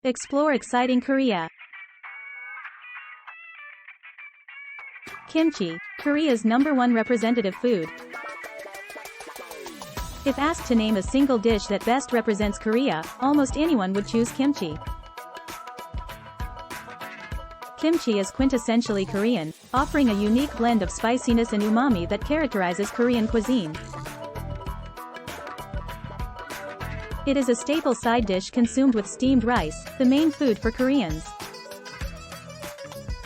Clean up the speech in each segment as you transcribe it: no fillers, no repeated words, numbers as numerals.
Explore exciting Korea. Kimchi, Korea's #1 representative food. If asked to name a single dish that best represents Korea, almost anyone would choose kimchi. Kimchi is quintessentially Korean, offering a unique blend of spiciness and umami that characterizes Korean cuisine. It is a staple side dish consumed with steamed rice, the main food for Koreans.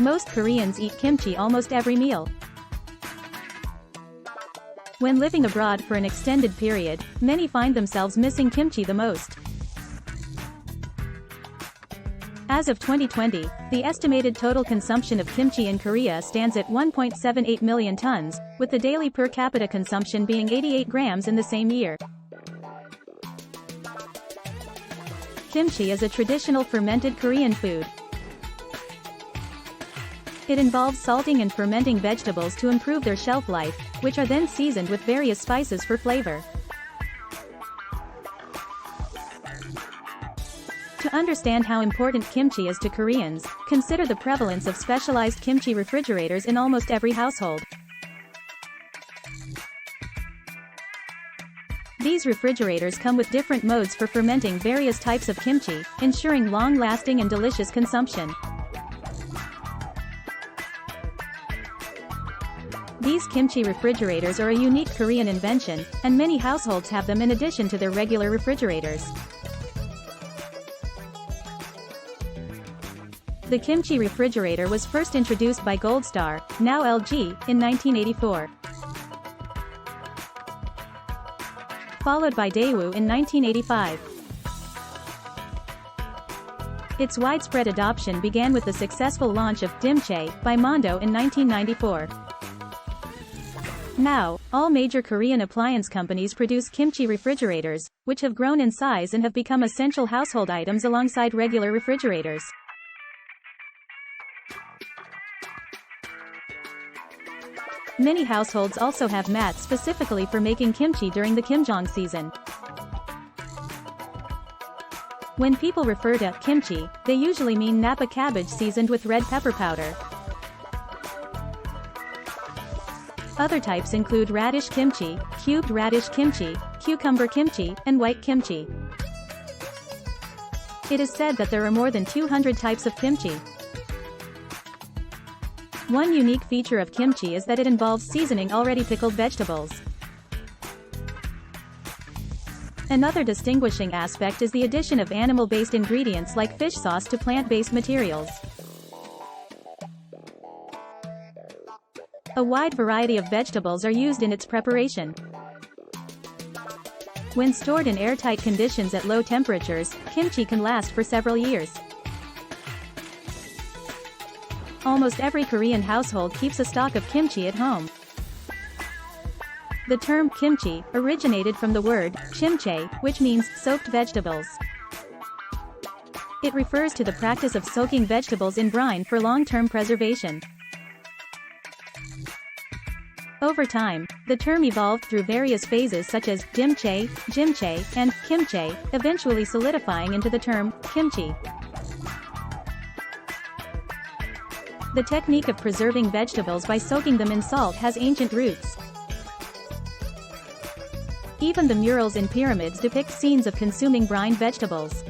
Most Koreans eat kimchi almost every meal. When living abroad for an extended period, many find themselves missing kimchi the most. As of 2020, the estimated total consumption of kimchi in Korea stands at 1.78 million tons, with the daily per capita consumption being 88 grams in the same year. Kimchi is a traditional fermented Korean food. It involves salting and fermenting vegetables to improve their shelf life, which are then seasoned with various spices for flavor. To understand how important kimchi is to Koreans, consider the prevalence of specialized kimchi refrigerators in almost every household. These refrigerators come with different modes for fermenting various types of kimchi, ensuring long-lasting and delicious consumption. These kimchi refrigerators are a unique Korean invention, and many households have them in addition to their regular refrigerators. The kimchi refrigerator was first introduced by Gold Star, now LG, in 1984. Followed by Daewoo in 1985. Its widespread adoption began with the successful launch of Dimchae by Mondo in 1994. Now, all major Korean appliance companies produce kimchi refrigerators, which have grown in size and have become essential household items alongside regular refrigerators. Many households also have mats specifically for making kimchi during the kimjong season. When people refer to kimchi, they usually mean Napa cabbage seasoned with red pepper powder. Other types include radish kimchi, cubed radish kimchi, cucumber kimchi, and white kimchi. It is said that there are more than 200 types of kimchi. One unique feature of kimchi is that it involves seasoning already pickled vegetables. Another distinguishing aspect is the addition of animal-based ingredients like fish sauce to plant-based materials. A wide variety of vegetables are used in its preparation. When stored in airtight conditions at low temperatures, kimchi can last for several years. Almost every Korean household keeps a stock of kimchi at home. The term kimchi originated from the word chimchae, which means soaked vegetables. It refers to the practice of soaking vegetables in brine for long-term preservation. Over time, the term evolved through various phases such as dimchae, jimchae, and kimchae, eventually solidifying into the term kimchi. The technique of preserving vegetables by soaking them in salt has ancient roots. Even the murals in pyramids depict scenes of consuming brined vegetables.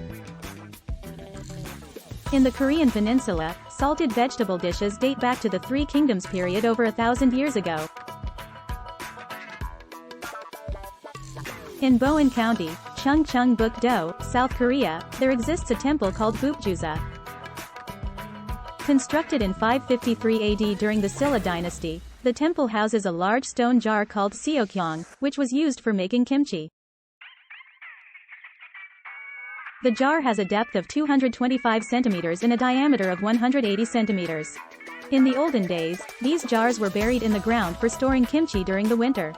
In the Korean peninsula, salted vegetable dishes date back to the Three Kingdoms period over 1,000 years ago. In Boeon County, Chungcheongbuk-do, South Korea, there exists a temple called Bupjusa. Constructed in 553 AD during the Silla dynasty, the temple houses a large stone jar called seokyeong, which was used for making kimchi. The jar has a depth of 225 centimeters and a diameter of 180 centimeters. In the olden days, these jars were buried in the ground for storing kimchi during the winter.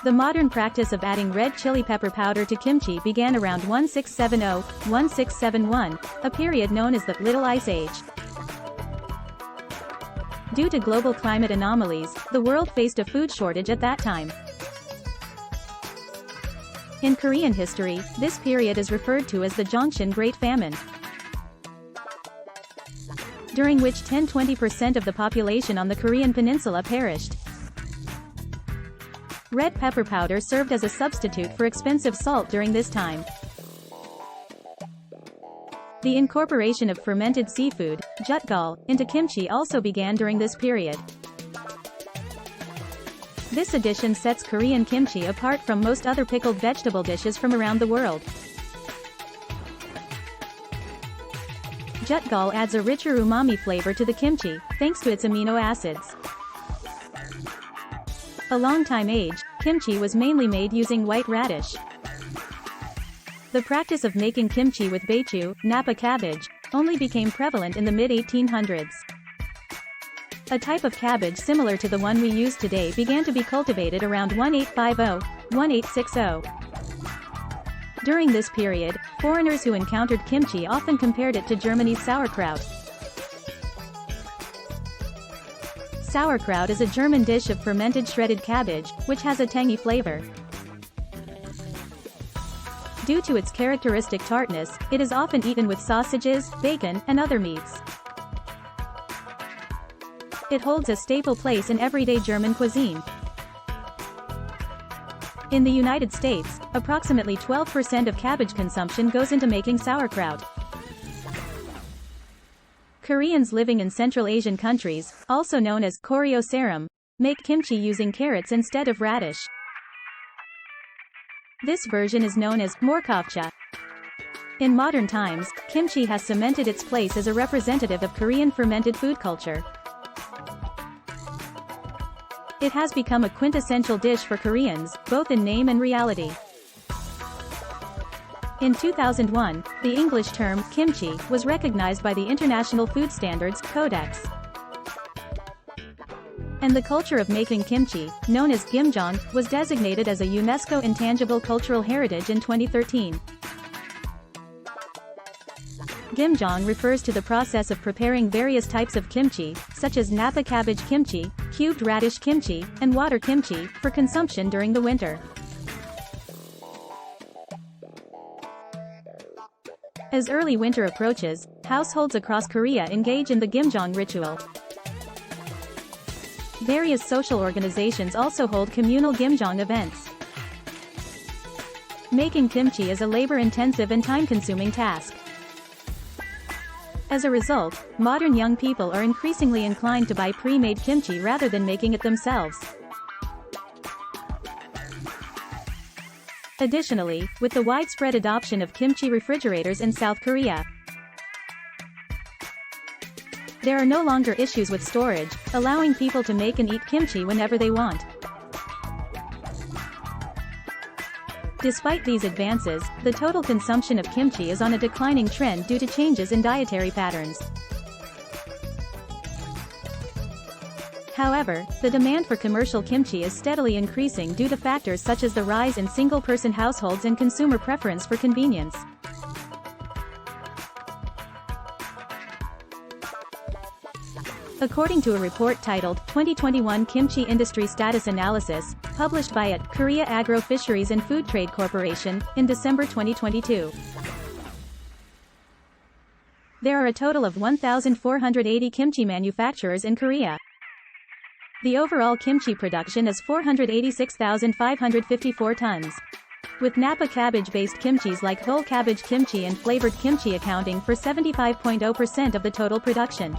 The modern practice of adding red chili pepper powder to kimchi began around 1670-1671, a period known as the Little Ice Age. Due to global climate anomalies, the world faced a food shortage at that time. In Korean history, this period is referred to as the Jongshin Great Famine, during which 10–20% of the population on the Korean peninsula perished. Red pepper powder served as a substitute for expensive salt during this time. The incorporation of fermented seafood, jutgal, into kimchi also began during this period. This addition sets Korean kimchi apart from most other pickled vegetable dishes from around the world. Jutgal adds a richer umami flavor to the kimchi, thanks to its amino acids. A long-time age, kimchi was mainly made using white radish. The practice of making kimchi with baechu, napa cabbage, only became prevalent in the mid-1800s. A type of cabbage similar to the one we use today began to be cultivated around 1850–1860. During this period, foreigners who encountered kimchi often compared it to Germany's sauerkraut. Sauerkraut is a German dish of fermented shredded cabbage, which has a tangy flavor. Due to its characteristic tartness, it is often eaten with sausages, bacon, and other meats. It holds a staple place in everyday German cuisine. In the United States, approximately 12% of cabbage consumption goes into making sauerkraut. Koreans living in Central Asian countries, also known as Koryo Saram, make kimchi using carrots instead of radish. This version is known as morkopcha. In modern times, kimchi has cemented its place as a representative of Korean fermented food culture. It has become a quintessential dish for Koreans, both in name and reality. In 2001, the English term kimchi was recognized by the International Food Standards Codex. And the culture of making kimchi, known as gimjeong, was designated as a UNESCO Intangible Cultural Heritage in 2013. Gimjeong refers to the process of preparing various types of kimchi, such as napa cabbage kimchi, cubed radish kimchi, and water kimchi, for consumption during the winter. As early winter approaches, households across Korea engage in the gimjeong ritual. Various social organizations also hold communal gimjeong events. Making kimchi is a labor-intensive and time-consuming task. As a result, modern young people are increasingly inclined to buy pre-made kimchi rather than making it themselves. Additionally, with the widespread adoption of kimchi refrigerators in South Korea, there are no longer issues with storage, allowing people to make and eat kimchi whenever they want. Despite these advances, the total consumption of kimchi is on a declining trend due to changes in dietary patterns. However, the demand for commercial kimchi is steadily increasing due to factors such as the rise in single-person households and consumer preference for convenience. According to a report titled 2021 Kimchi Industry Status Analysis, published by Korea Agro Fisheries and Food Trade Corporation, in December 2022. There are a total of 1,480 kimchi manufacturers in Korea. The overall kimchi production is 486,554 tons. With napa cabbage-based kimchis like whole cabbage kimchi and flavored kimchi accounting for 75.0% of the total production.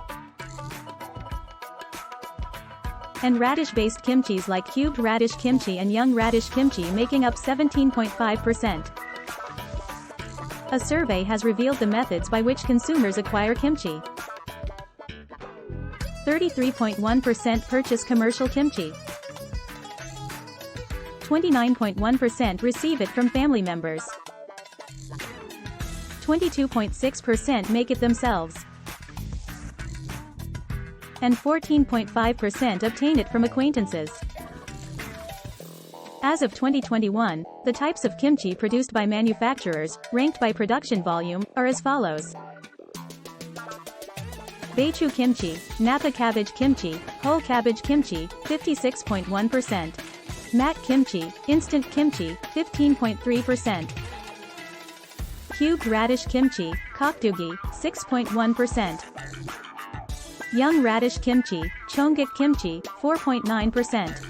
And radish-based kimchis like cubed radish kimchi and young radish kimchi making up 17.5%. A survey has revealed the methods by which consumers acquire kimchi. 33.1% purchase commercial kimchi. 29.1% receive it from family members. 22.6% make it themselves. And 14.5% obtain it from acquaintances. As of 2021, the types of kimchi produced by manufacturers, ranked by production volume, are as follows. Baechu kimchi, napa cabbage kimchi, whole cabbage kimchi, 56.1%. Matte kimchi, instant kimchi, 15.3%. Cubed radish kimchi, kokdugi, 6.1%. Young radish kimchi, cheongguk kimchi, 4.9%.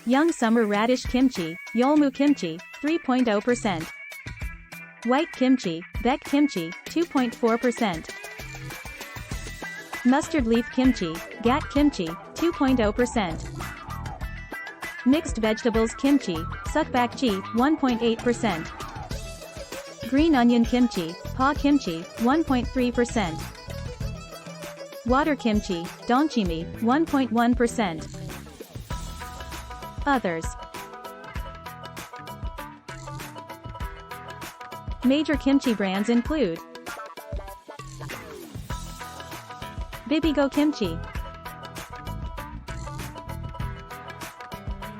Young summer radish kimchi, yeolmu kimchi, 3.0%. White kimchi, baek kimchi, 2.4%. Mustard leaf kimchi, gat kimchi, 2.0%. Mixed vegetables kimchi, sukbakji, 1.8%. Green onion kimchi, pa kimchi, 1.3%. Water kimchi, dongchimi, 1.1%. Others. Major kimchi brands include Bibigo Kimchi,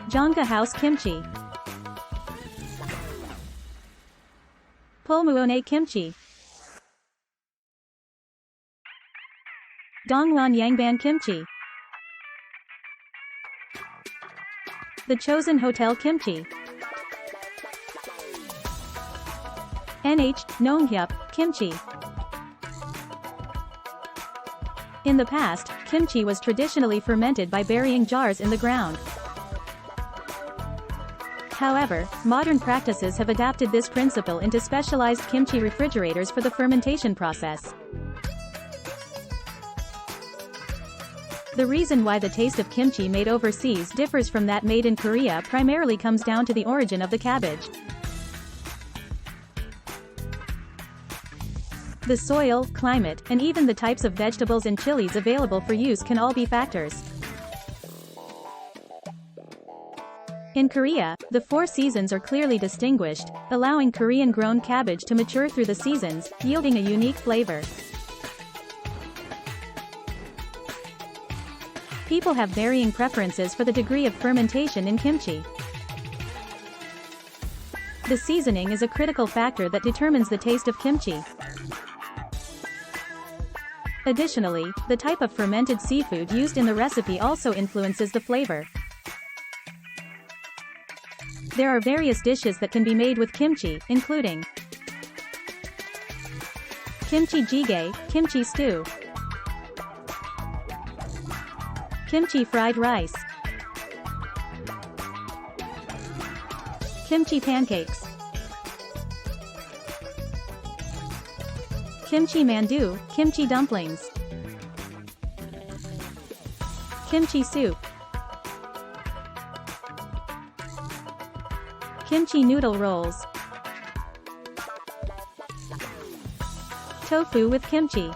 Jongga House Kimchi, Pulmuone Kimchi, Dongwon Yangban Kimchi, The Chosen Hotel Kimchi, NH Nonghyup Kimchi. In the past, kimchi was traditionally fermented by burying jars in the ground. However, modern practices have adapted this principle into specialized kimchi refrigerators for the fermentation process. The reason why the taste of kimchi made overseas differs from that made in Korea primarily comes down to the origin of the cabbage. The soil, climate, and even the types of vegetables and chilies available for use can all be factors. In Korea, the 4 seasons are clearly distinguished, allowing Korean-grown cabbage to mature through the seasons, yielding a unique flavor. People have varying preferences for the degree of fermentation in kimchi. The seasoning is a critical factor that determines the taste of kimchi. Additionally, the type of fermented seafood used in the recipe also influences the flavor. There are various dishes that can be made with kimchi, including kimchi jjigae, kimchi stew, kimchi fried rice, kimchi pancakes, kimchi mandu, kimchi dumplings, kimchi soup, kimchi noodle rolls, tofu with kimchi.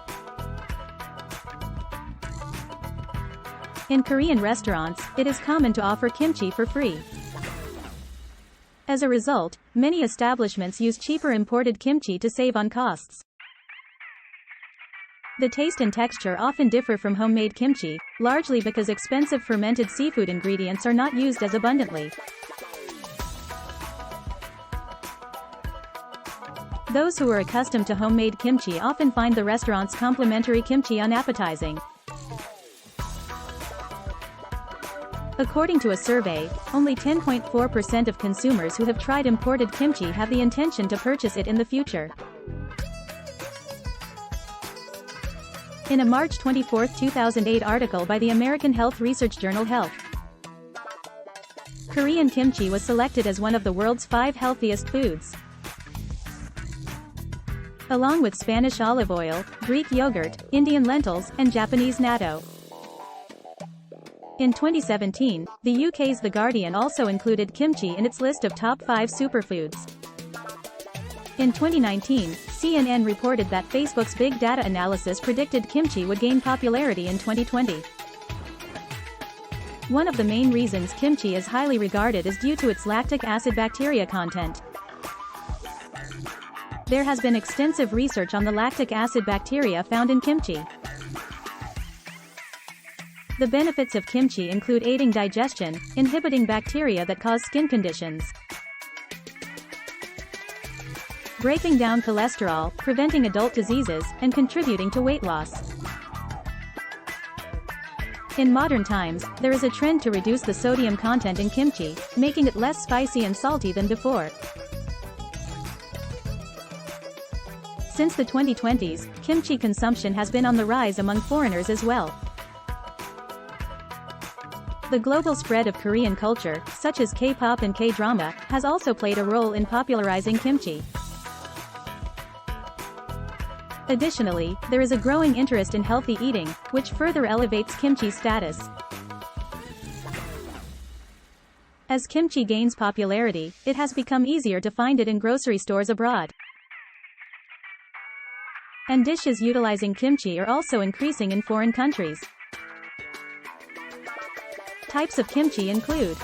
In Korean restaurants, it is common to offer kimchi for free. As a result, many establishments use cheaper imported kimchi to save on costs. The taste and texture often differ from homemade kimchi, largely because expensive fermented seafood ingredients are not used as abundantly. Those who are accustomed to homemade kimchi often find the restaurant's complimentary kimchi unappetizing. According to a survey, only 10.4% of consumers who have tried imported kimchi have the intention to purchase it in the future. In a March 24, 2008 article by the American health research journal Health, Korean kimchi was selected as one of the world's 5 healthiest foods. Along with Spanish olive oil, Greek yogurt, Indian lentils, and Japanese natto. In 2017, the UK's The Guardian also included kimchi in its list of top 5 superfoods. In 2019, CNN reported that Facebook's big data analysis predicted kimchi would gain popularity in 2020. One of the main reasons kimchi is highly regarded is due to its lactic acid bacteria content. There has been extensive research on the lactic acid bacteria found in kimchi. The benefits of kimchi include aiding digestion, inhibiting bacteria that cause skin conditions, breaking down cholesterol, preventing adult diseases, and contributing to weight loss. In modern times, there is a trend to reduce the sodium content in kimchi, making it less spicy and salty than before. Since the 2020s, kimchi consumption has been on the rise among foreigners as well. The global spread of Korean culture, such as K-pop and K-drama, has also played a role in popularizing kimchi. Additionally, there is a growing interest in healthy eating, which further elevates kimchi's status. As kimchi gains popularity, it has become easier to find it in grocery stores abroad. And dishes utilizing kimchi are also increasing in foreign countries. Types of kimchi include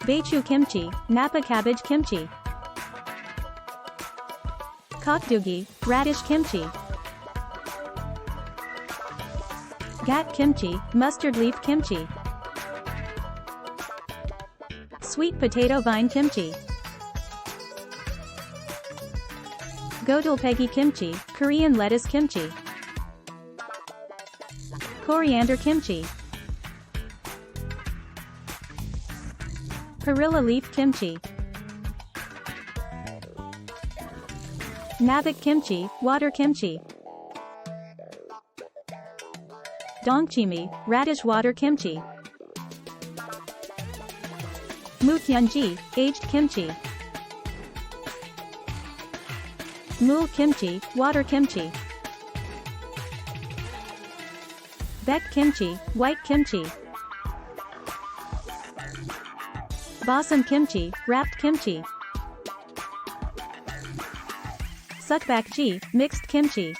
Baechu kimchi, Napa cabbage kimchi, Kokdugi, radish kimchi, Gat kimchi, mustard leaf kimchi, Sweet potato vine kimchi, Godulpegi kimchi, Korean lettuce kimchi, Coriander kimchi, Perilla leaf kimchi, Nabak kimchi, water kimchi, Dongchimi, radish water kimchi, Mukyeonji, aged kimchi, Mul kimchi, water kimchi, Baek kimchi, white kimchi, Basam kimchi, wrapped kimchi, Sukbakji, mixed kimchi,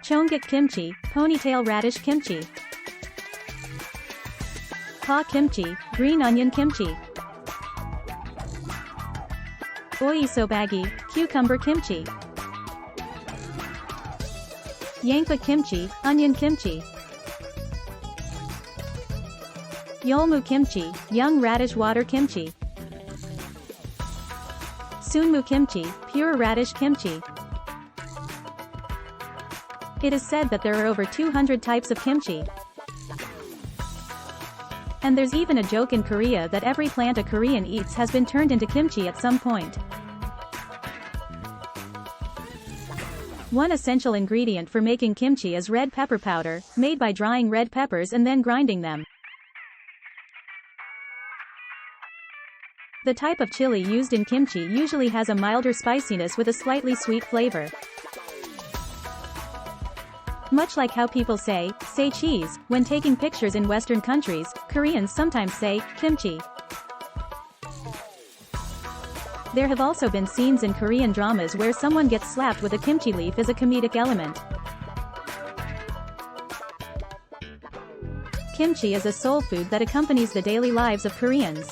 Cheongguk kimchi, ponytail radish kimchi, Pa kimchi, green onion kimchi, Oisobagi, cucumber kimchi, Yangpa kimchi, onion kimchi, Yeolmu kimchi, young radish water kimchi, Sunmu kimchi, pure radish kimchi. It is said that there are over 200 types of kimchi. And there's even a joke in Korea that every plant a Korean eats has been turned into kimchi at some point. One essential ingredient for making kimchi is red pepper powder, made by drying red peppers and then grinding them. The type of chili used in kimchi usually has a milder spiciness with a slightly sweet flavor. Much like how people say cheese, when taking pictures in Western countries, Koreans sometimes say, kimchi. There have also been scenes in Korean dramas where someone gets slapped with a kimchi leaf as a comedic element. Kimchi is a soul food that accompanies the daily lives of Koreans.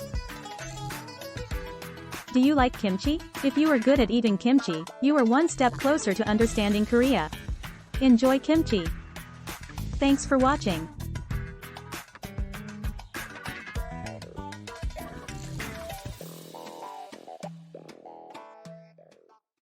Do you like kimchi? If you are good at eating kimchi, you are one step closer to understanding Korea. Enjoy kimchi. Thanks for watching.